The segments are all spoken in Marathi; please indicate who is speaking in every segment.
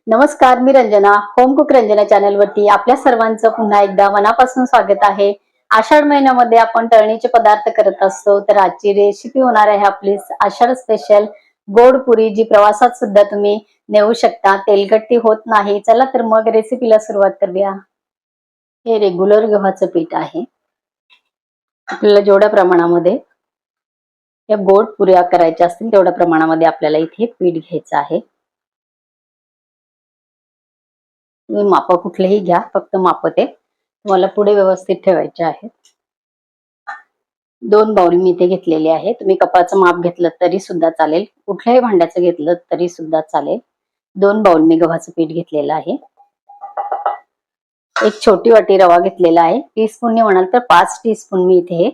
Speaker 1: नमस्कार, मी Ranjana. Home cook Ranjana channel वरती आपल्या सर्वांचं पुन्हा एकदा मनापासून स्वागत आहे. आषाढ महिन्यामध्ये आपण तळणीचे पदार्थ करत असतो, तर आजची रेसिपी होणार आहे आपली आषाढ स्पेशल गोड पुरी, जी प्रवासात सुद्धा तुम्ही नेऊ शकता. तेलकट्टी होत नाही. चला तर मग रेसिपीला सुरुवात करूया. हे रेग्युलर गव्हाचं पीठ आहे. आपल्याला जेवढ्या प्रमाणामध्ये या गोड पुऱ्या करायच्या असतील तेवढ्या प्रमाणामध्ये आपल्याला इथे पीठ घ्यायचं आहे. तुम्ही माप कुठलेही घ्या, फक्त माप ते तुम्हाला पुढे व्यवस्थित ठेवायचे आहेत. 2 बाउल मी इथे घेतलेले आहे. तुम्ही कपाचं माप घेतलं तरी सुद्धा चालेल, कुठल्याही भांड्याचं घेतलं तरी सुद्धा चालेल. 2 बाउल मी गव्हाचं पीठ घेतलेलं आहे. एक छोटी वाटी रवा घेतलेला आहे. टीस्पूनने म्हणाल तर 5 टीस्पून मी इथे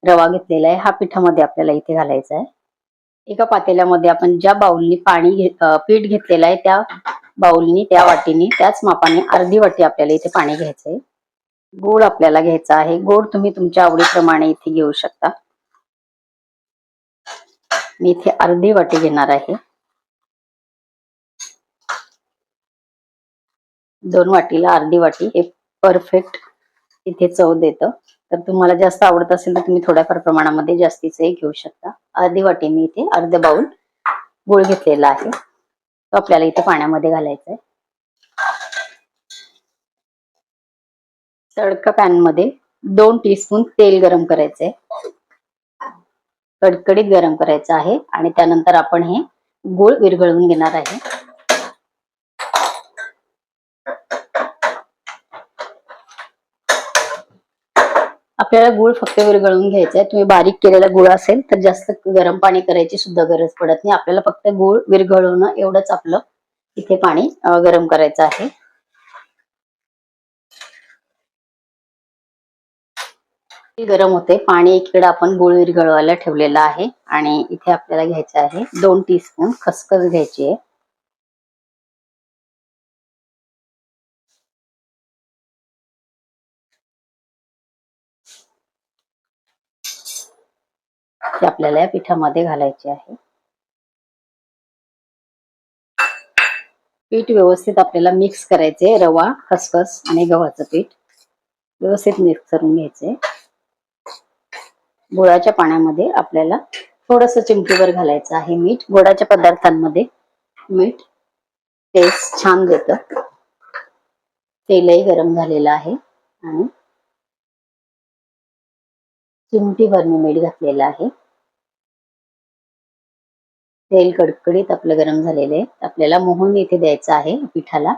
Speaker 1: रवा घेतलेला आहे. हा पिठामध्ये आपल्याला इथे घालायचा आहे. एका पातेल्यामध्ये आपण ज्या बाउलनी पीठ घेतलेलं आहे त्या बाउलनी, त्या वाटीनी, त्याच मापाने अर्धी वाटी आपल्याला इथे पाणी घ्यायचंय. गोड आपल्याला घ्यायचा आहे. गोड तुम्ही तुमच्या आवडीप्रमाणे इथे घेऊ शकता. मी इथे अर्धी वाटी घेणार आहे. 2 वाटीला अर्धी वाटी हे परफेक्ट इथे चव देतं. तर तुम्हाला जास्त आवडत असेल तर तुम्ही थोड्याफार प्रमाणामध्ये जास्तीचे घेऊ शकता. अर्धी वाटी मी इथे अर्धे बाउल गूळ घेतलेला आहे. तो आपल्याला इथे पाण्यामध्ये घालायचा आहे. तडका पॅन मध्ये 2 टीस्पून तेल गरम करायचंय. कडकडीत गरम करायचं आहे आणि त्यानंतर आपण हे गूळ विरघळवून घेणार आहे. आपल्याला गूळ फक्त विरघळवून घ्यायचा आहे. तुम्ही बारीक केलेला गूळ असेल तर जास्त गरम पाणी करायची सुद्धा गरज पडत नाही. आपल्याला फक्त गूळ विरघळवणं एवढंच आपलं इथे पाणी गरम करायचं आहे. गरम होते पाणी. एकीकडे आपण गूळ विरघळवायला ठेवलेला आहे आणि इथे आपल्याला घ्यायचं आहे 2 टीस्पून खसखस घ्यायची आहे. ते आपल्याला या पिठामध्ये घालायचे आहे. पीठ व्यवस्थित आपल्याला मिक्स करायचे. रवा, खसखस आणि गव्हाचं पीठ व्यवस्थित मिक्स करून घ्यायचे. गुळाच्या पाण्यामध्ये आपल्याला थोडस चिमटीभर घालायचं आहे मीठ. गोडाच्या पदार्थांमध्ये मीठ टेस्ट छान देतं. तेलही गरम झालेलं आहे आणि चिमटीभर मी मीठ घातलेलं आहे. तेल कडकडीत आपलं गरम झालेलं आहे. आपल्याला मोहन इथे द्यायचं आहे पिठाला.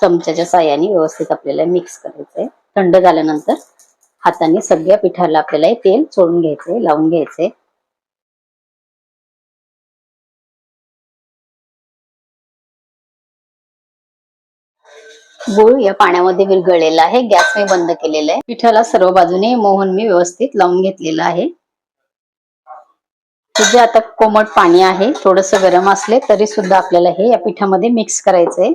Speaker 1: चमच्याच्या साहाय्याने व्यवस्थित आपल्याला मिक्स करायचंय. थंड झाल्यानंतर हाताने सगळ्या पिठाला आपल्याला तेल चोळून घ्यायचंय, लावून घ्यायचंय. गूळ या पाण्यामध्ये विरघळलेला आहे. गॅस मी बंद केलेला आहे. पिठाला सर्व बाजूने मोहन मी व्यवस्थित लावून घेतलेलं आहे. जे आता कोमट पाणी आहे, थोडस गरम असले तरी सुद्धा आपल्याला हे या पिठामध्ये मिक्स करायचंय.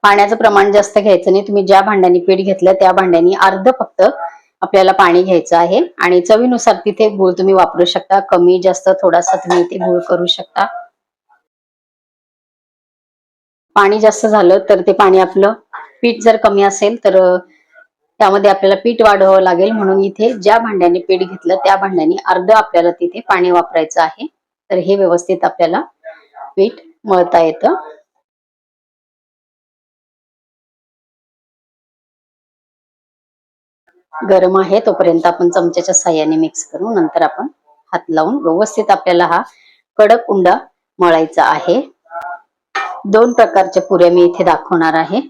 Speaker 1: पाण्याचं प्रमाण जास्त घ्यायचं नाही. तुम्ही ज्या भांड्याने पीठ घेतलं त्या भांड्याने अर्ध फक्त आपल्याला पाणी घ्यायचं आहे आणि चवीनुसार तिथे गूळ तुम्ही वापरू शकता. कमी जास्त थोडासा तुम्ही इथे गूळ करू शकता. पाणी जास्त झालं तर ते पाणी आपलं पीठ जर कमी असेल तर त्यामध्ये आपल्याला पीठ वाढवावं लागेल. म्हणून इथे ज्या भांड्याने पीठ घेतलं त्या भांड्याने अर्ध आपल्याला तिथे पाणी वापरायचं आहे. तर हे व्यवस्थित आपल्याला पीठ मळता येतं. गरम आहे तोपर्यंत आपण चमच्याच्या साहाय्याने मिक्स करू. नंतर आपण हात लावून व्यवस्थित आपल्याला हा कडक उंडा मळायचा आहे. 2 प्रकारच्या पुऱ्या मी इथे दाखवणार आहे.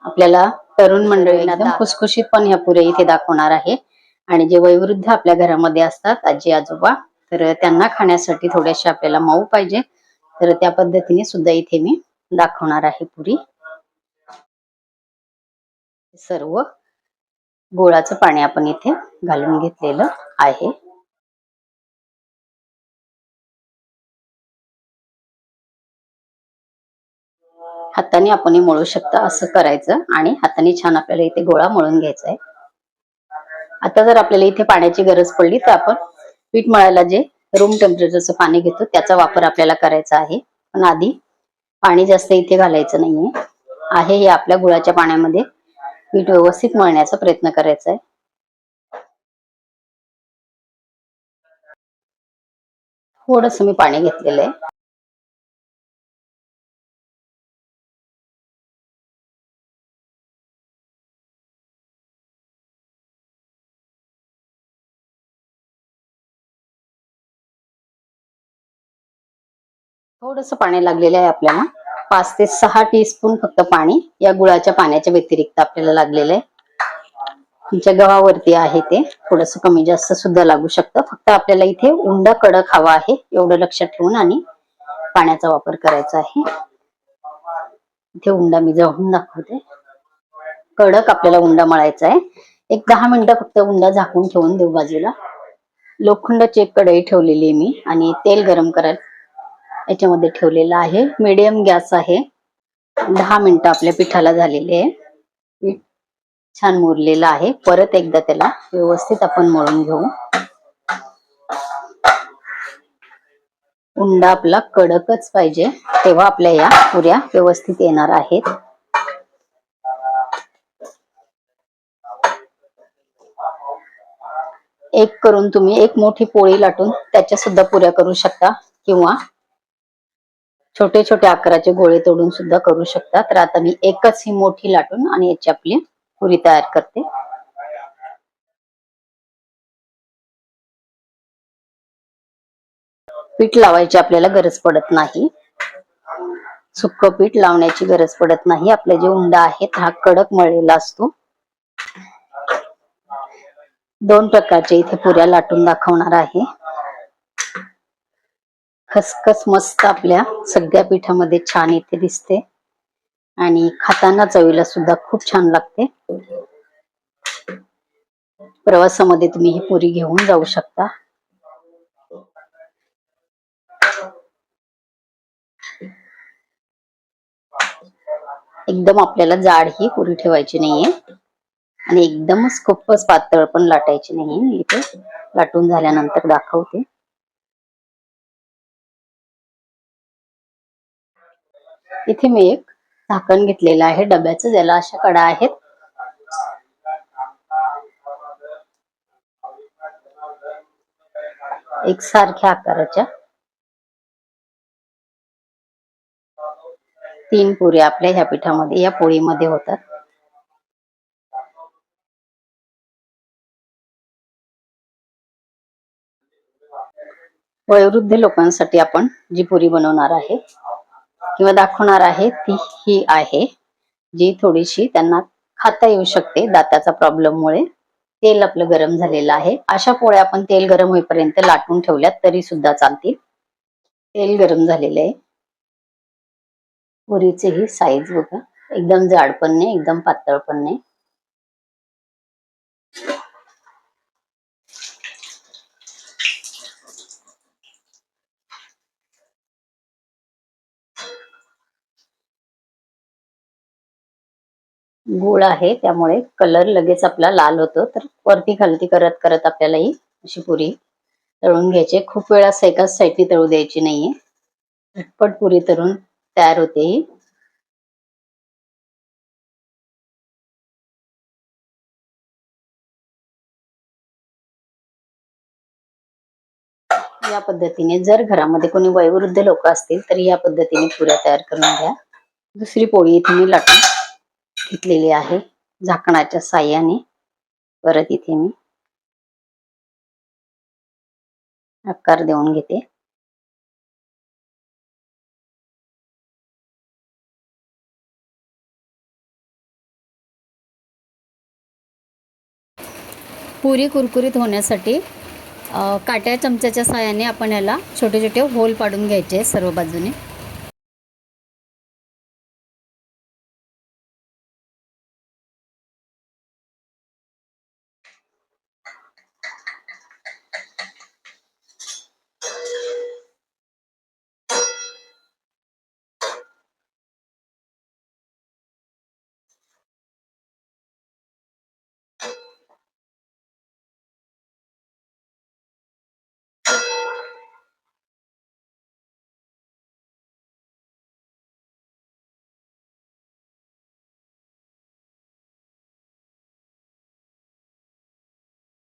Speaker 1: आपल्याला तरुण मंडळींना एकदम खुसखुशीत पण ह्या पुऱ्या इथे दाखवणार आहे. आणि जे वयोवृद्ध आपल्या घरामध्ये असतात, आजी आजोबा, तर त्यांना खाण्यासाठी थोडेसे आपल्याला मऊ पाहिजे. तर त्या पद्धतीने सुद्धा इथे मी दाखवणार आहे पुरी. सर्व गोळाचं पाणी आपण इथे घालून घेतलेलं आहे. हाताने आपण मळू शकता असं करायचं आणि हाताने छान आपल्याला इथे गोळा मळून घ्यायचा आहे. आता जर आपल्याला इथे पाण्याची गरज पडली तर आपण पीठ मळायला जे रूम टेम्परेचरचं पाणी घेतो त्याचा वापर आपल्याला करायचा आहे. पण आधी पाणी जास्त इथे घालायचं नाहीये. आहे हे आपल्या गुळाच्या पाण्यामध्ये पीठ व्यवस्थित मळण्याचा प्रयत्न करायचा आहे. थोडंसं मी पाणी घेतलेलं आहे. थोडंसं पाणी लागलेलं आहे आपल्याला. 5 ते 6 टीस्पून फक्त पाणी या गुळाच्या पाण्याच्या व्यतिरिक्त आपल्याला लागलेलं आहे. तुमच्या गव्हावरती आहे ते थोडंसं कमी जास्त सुद्धा लागू शकतं. फक्त आपल्याला इथे उंडा कडक हवा आहे एवढं लक्षात ठेवून आणि पाण्याचा वापर करायचा आहे. इथे उंडा मी जळून दाखवते. कडक आपल्याला उंडा मळायचा आहे. एक 10 मिनिटं फक्त उंडा झाकून ठेवून देऊ बाजूला. लोखंडाची एक कढई ठेवलेली आहे मी आणि तेल गरम करायला याच्यामध्ये ठेवलेलं आहे. मीडियम गॅस आहे. 10 मिनिटं आपल्या पिठाला झालेले आहे. पीठ छान मुरलेलं आहे. परत एकदा त्याला व्यवस्थित आपण मळून घेऊ. उंडा आपला कडकच पाहिजे तेव्हा आपल्या या पुऱ्या व्यवस्थित येणार आहेत. एक करून तुम्ही एक मोठी पोळी लाटून त्याच्या सुद्धा पुऱ्या करू शकता किंवा छोटे छोटे आकाराचे गोळे तोडून सुद्धा करू शकता. तर आता मी एकच ही मोठी लाटून आणि याची आपली पुरी तयार करते. पीठ लावायची आपल्याला गरज पडत नाही. सुक्क पीठ लावण्याची गरज पडत नाही. आपले जे उंडा आहेत हा कडक मळलेला असतो. 2 प्रकारचे इथे पुऱ्या लाटून दाखवणार आहे. खसखस मस्त आपल्या सगळ्या पिठामध्ये छान इथे दिसते आणि खाताना चवीला सुद्धा खूप छान लागते. प्रवासामध्ये तुम्ही ही पुरी घेऊन जाऊ शकता. एकदम आपल्याला जाड ही पुरी ठेवायची नाहीये आणि एकदमच खूपच पातळ पण लाटायची नाहीये. मी इथे लाटून झाल्यानंतर दाखवते. इथे मी एक झाकण घेतलेलं आहे डब्याचं, ज्याला अशा कडा आहेत. एकसारख्या आकाराच्या 3 पुऱ्या आपल्या ह्या पिठामध्ये या पोळीमध्ये होतात. वयोवृद्ध लोकांसाठी आपण जी पुरी बनवणार आहे किंवा दाखवणार आहे ती ही आहे, जी थोडीशी त्यांना खाता येऊ शकते दाताचा प्रॉब्लेम मुळे. तेल आपलं गरम झालेलं आहे. अशा पोळ्या आपण तेल गरम होईपर्यंत लाटून ठेवल्यात तरी सुद्धा चालतील. तेल गरम झालेलं आहे. पुरीची ही साईज बघा, एकदम जाड पण नाही एकदम पातळ पण नाही. गूळ आहे त्यामुळे कलर लगेच आपला लाल होतो. तर वरती खालती करत करत आपल्याला ही अशी पुरी तळून घ्यायची. खूप वेळा एकाच साईडनी तळू द्यायची नाहीये. झटपट पुरी तळून तयार होते ही. या पद्धतीने जर घरामध्ये कोणी वयोवृद्ध लोक असतील तर या पद्धतीने पुऱ्या तयार करून घ्या. दुसरी पोळी इथे मी लाटून घेतलेली आहे झाकणाच्या साह्याने. परत इथे मी आकार देऊन घेते. पुरी कुरकुरीत होण्यासाठी काट्या चमच्याच्या साह्याने आपण याला छोटे छोटे होल पाडून घ्यायचे सर्व बाजूने.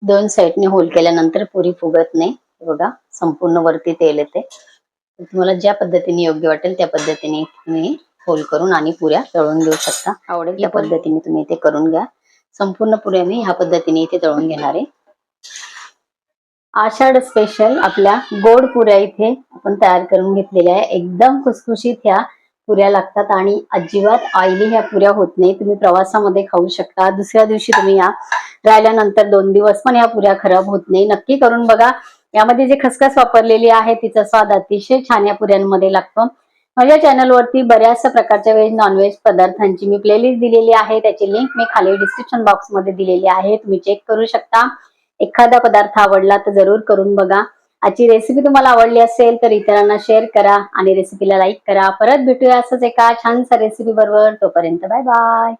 Speaker 1: दोन साईडने होल केल्यानंतर पुरी फुगत नाही. बघा संपूर्ण वरती तेल येते. तुम्हाला ज्या पद्धतीने योग्य वाटेल त्या पद्धतीने तुम्ही होल करून आणि पुऱ्या तळून घेऊ शकता. आवडेल त्या पद्धतीने तुम्ही इथे करून घ्या. संपूर्ण पुऱ्या मी ह्या पद्धतीने इथे तळून घेणार आहे. आषाढ स्पेशल आपल्या गोड पुऱ्या इथे आपण तयार करून घेतलेल्या आहे. एकदम खुसखुशीत ह्या पुऱ्या लागतात आणि अजिबात ऑइली ह्या पुऱ्या होत नाही. तुम्ही प्रवासामध्ये खाऊ शकता. दुसऱ्या दिवशी तुम्ही या राहिल्यानंतर 2 दिवस पण या पुऱ्या खराब होत नाही. नक्की करून बघा. यामध्ये जे खसखस वापरलेली आहे तिचा स्वाद अतिशय छान या पुऱ्यांमध्ये लागतो. माझ्या चॅनलवरती बऱ्याचशा प्रकारच्या व्हेज नॉनव्हेज पदार्थांची मी प्लेलिस्ट दिलेली आहे. त्याची लिंक मी खाली डिस्क्रिप्शन बॉक्समध्ये दिलेली आहे. तुम्ही चेक करू शकता. एखादा पदार्थ आवडला तर जरूर करून बघा. आजची रेसिपी तुम्हाला आवडली असेल तर इतरांना शेअर करा आणि रेसिपीला लाईक करा. परत भेटूया असंच एका छानसा रेसिपी बरोबर. तोपर्यंत बाय बाय.